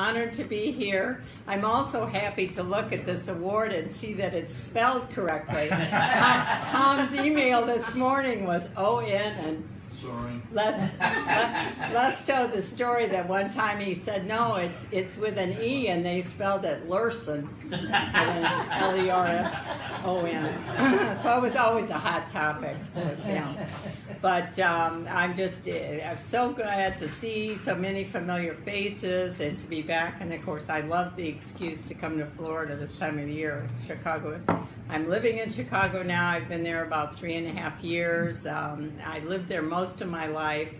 Honored to be here. I'm also happy to look at this award and see that it's spelled correctly. Tom's email this morning was O-N and sorry. Les told the story that one time he said, no, it's with an E and they spelled it Larsen, L-E-R-S-O-N. So it was always a hot topic with him. But I'm so glad to see so many familiar faces and to be back. And of course, I love the excuse to come to Florida this time of year, Chicago. I'm living in Chicago now. I've been there about 3.5 years. I lived there most of my life,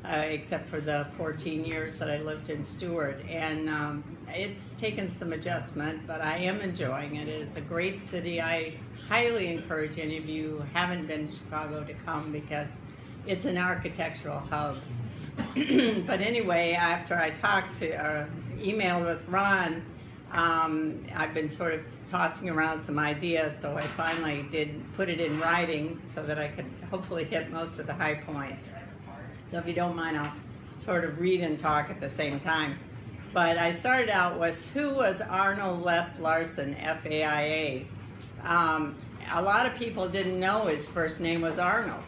except for the 14 years that I lived in Stewart. And it's taken some adjustment, but I am enjoying it. It's a great city. I highly encourage any of you who haven't been to Chicago to come because it's an architectural hub. But anyway, after I talked to, emailed with Ron, I've been sort of tossing around some ideas, so I finally did put it in writing so that I could hopefully hit most of the high points. So if you don't mind, I'll sort of read and talk at the same time. But I started out with, who was Arnold Les Larsen, F-A-I-A? A lot of people didn't know his first name was Arnold,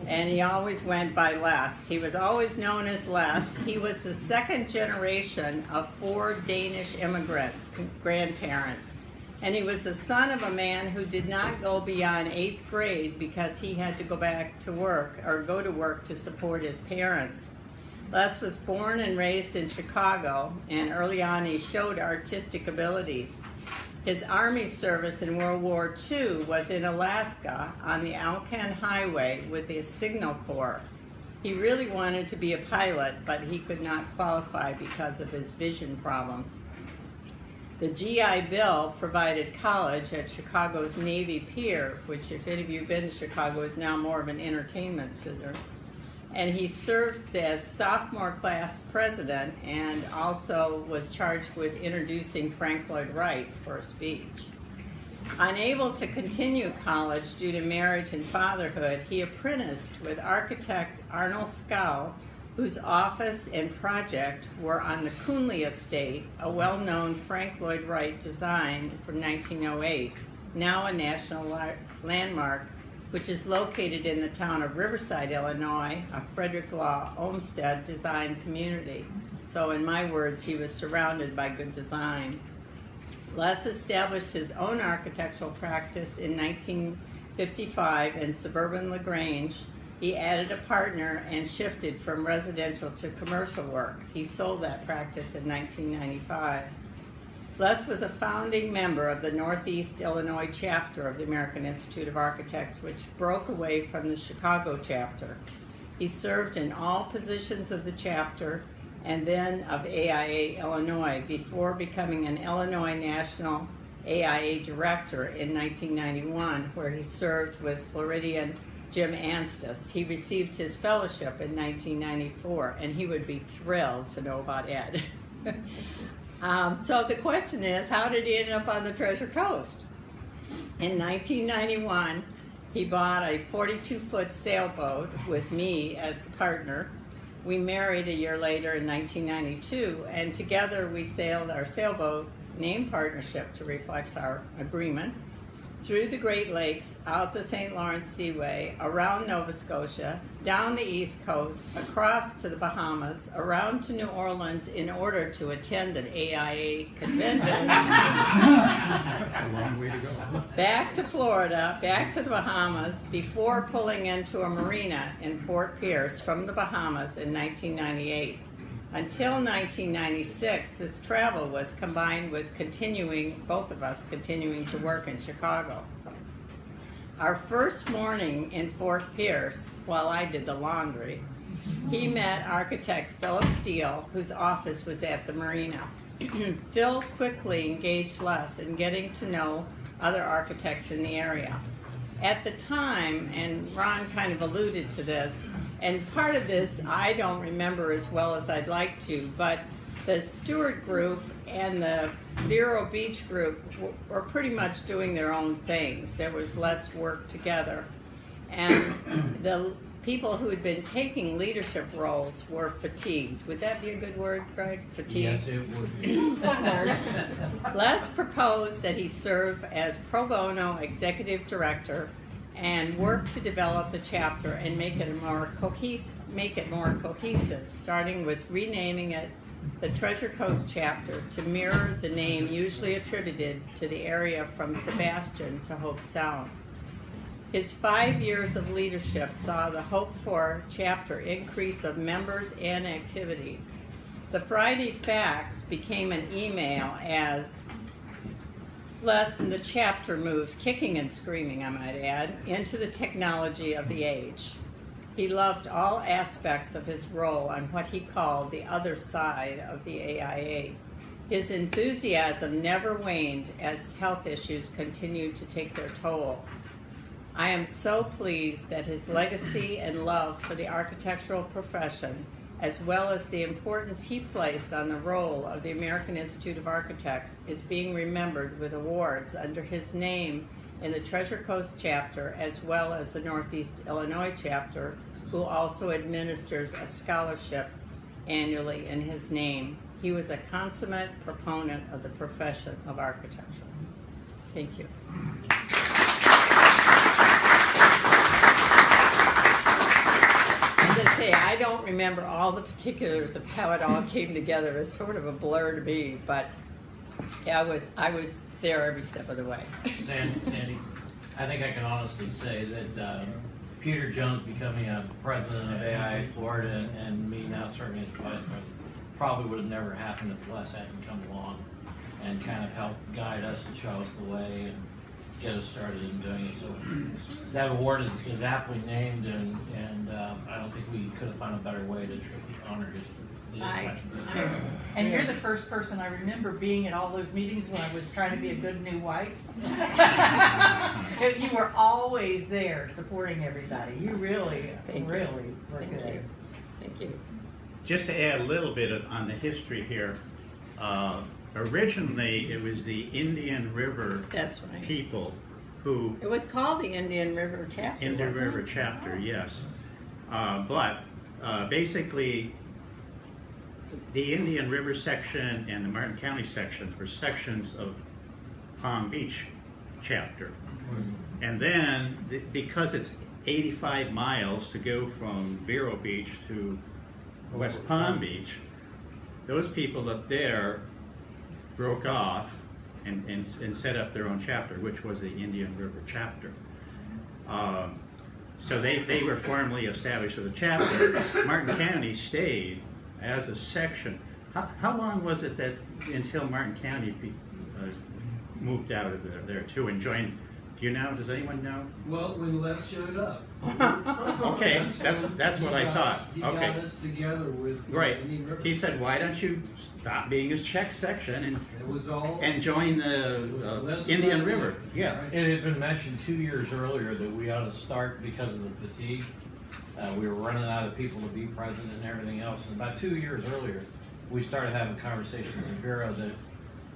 and he always went by Les. He was always known as Les. He was the second generation of 4 Danish immigrant grandparents, and he was the son of a man who did not go beyond 8th grade because he had to go back to work or go to work to support his parents. Les was born and raised in Chicago, and early on he showed artistic abilities. His Army service in World War II was in Alaska on the Alcan Highway with the Signal Corps. He really wanted to be a pilot, but he could not qualify because of his vision problems. The GI Bill provided college at Chicago's Navy Pier, which, if any of you have been to Chicago, is now more of an entertainment center. And he served as sophomore class president and also was charged with introducing Frank Lloyd Wright for a speech. Unable to continue college due to marriage and fatherhood, he apprenticed with architect Arnold Scow, whose office and project were on the Coonley Estate, a well-known Frank Lloyd Wright design from 1908, now a national landmark, which is located in the town of Riverside, Illinois, a Frederick Law Olmsted design community. So in my words, he was surrounded by good design. Les established his own architectural practice in 1955 in suburban LaGrange. He added a partner and shifted from residential to commercial work. He sold that practice in 1995. Les was a founding member of the Northeast Illinois chapter of the American Institute of Architects, which broke away from the Chicago chapter. He served in all positions of the chapter and then of AIA Illinois before becoming an Illinois National AIA Director in 1991, where he served with Floridian Jim Anstis. He received his fellowship in 1994, and he would be thrilled to know about Ed. So the question is, how did he end up on the Treasure Coast? In 1991, he bought a 42-foot sailboat with me as the partner. We married a year later in 1992, and together we sailed our sailboat name partnership to reflect our agreement through the Great Lakes, out the St. Lawrence Seaway, around Nova Scotia, down the East Coast, across to the Bahamas, around to New Orleans in order to attend an AIA convention. That's a long way to go. Back to Florida, back to the Bahamas, before pulling into a marina in Fort Pierce from the Bahamas in 1998. Until 1996, this travel was combined with both of us continuing to work in Chicago. Our first morning in Fort Pierce, while I did the laundry, he met architect Philip Steele, whose office was at the marina. Phil quickly engaged Les in getting to know other architects in the area. At the time, and Ron kind of alluded to this, and part of this I don't remember as well as I'd like to, but the Stewart group and the Vero Beach group were pretty much doing their own things. There was less work together. And the people who had been taking leadership roles were fatigued. Would that be a good word, Greg? Fatigued? Yes, it would be. Les proposed that he serve as pro bono executive director and work to develop the chapter and make it more cohesive, starting with renaming it the Treasure Coast chapter to mirror the name usually attributed to the area from Sebastian to Hope Sound. His 5 years of leadership saw the hoped for chapter increase of members and activities. The Friday fax became an email as Les and the chapter moved, kicking and screaming, I might add, into the technology of the age. He loved all aspects of his role on what he called the other side of the AIA. His enthusiasm never waned as health issues continued to take their toll. I am so pleased that his legacy and love for the architectural profession, as well as the importance he placed on the role of the American Institute of Architects, is being remembered with awards under his name in the Treasure Coast chapter, as well as the Northeast Illinois chapter, who also administers a scholarship annually in his name. He was a consummate proponent of the profession of architecture. Thank you. As I say, I don't remember all the particulars of how it all came together. It's sort of a blur to me, but yeah, I was there every step of the way. Sandy, I think I can honestly say that Peter Jones becoming a president of AIA Florida and me now serving as vice president probably would have never happened if Les hadn't come along and kind of helped guide us and show us the way and get us started in doing it. So that award is aptly named, and I don't think we could have found a better way to honor his contributions. And you're the first person I remember being at all those meetings when I was trying to be a good new wife. You were always there supporting everybody. You really were good. Thank you. Just to add a little bit on the history here, originally it was the Indian River That's right. people who... It was called the Indian River chapter. Indian River chapter, yes. But basically, the Indian River section and the Martin County sections were sections of Palm Beach chapter. And then, because it's 85 miles to go from Vero Beach to West Palm Beach, those people up there broke off and set up their own chapter, which was the Indian River chapter. So they were formally established as a chapter. Martin County stayed as a section. How long was it that until Martin County moved out of there too and joined? Do you know? Does anyone know? Well, when Les showed up. Okay, that's what I thought. He Okay. got us together with Right. Indian River. He said, "Why don't you stop being a Czech section It was all and join the Indian River?" Yeah. It had been mentioned 2 years earlier that we ought to start because of the fatigue. We were running out of people to be president and everything else. And about 2 years earlier, we started having conversations in Vero that,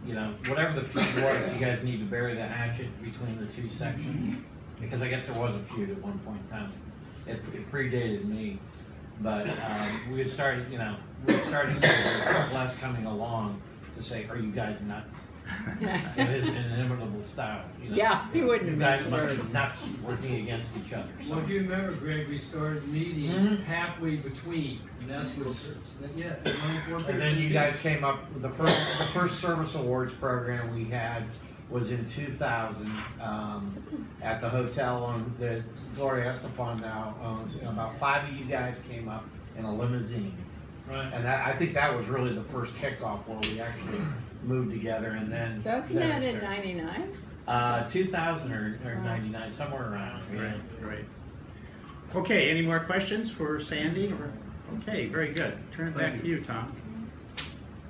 you know, whatever the feud was, you guys need to bury the hatchet between the two sections. Because I guess there was a feud at one point in time. It predated me. But we had started, you know, Les coming along to say, "Are you guys nuts?" In his inimitable style. You know, Yeah, he wouldn't You have guys been must word. be nuts working against each other. So. Well, if you remember, Greg, we started meeting halfway between, and that's what. Yeah. And then you guys came up with the first service awards program we had was in 2000 at the hotel that Gloria Estefan now owns. And about 5 of you guys came up in a limousine. Right. And I think that was really the first kickoff where we actually moved together. And then Wasn't that in '99? 2000 or 99, somewhere around. Right. Okay, any more questions for Sandy? Okay, very good. Turn it back to you, Tom.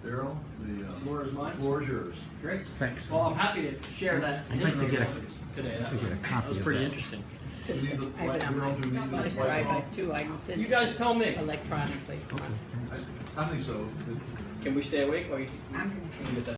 Daryl, the Floor is mine. floor is yours. Great. Thanks. Well, I'm happy to share that. I'd like to get a- today. That to get a copy was of pretty that. interesting. You need the I have it on Daryl, do you need the my drive too. I can send You it guys tell me. electronically. I think so. Can we stay awake while you I'm gonna get that?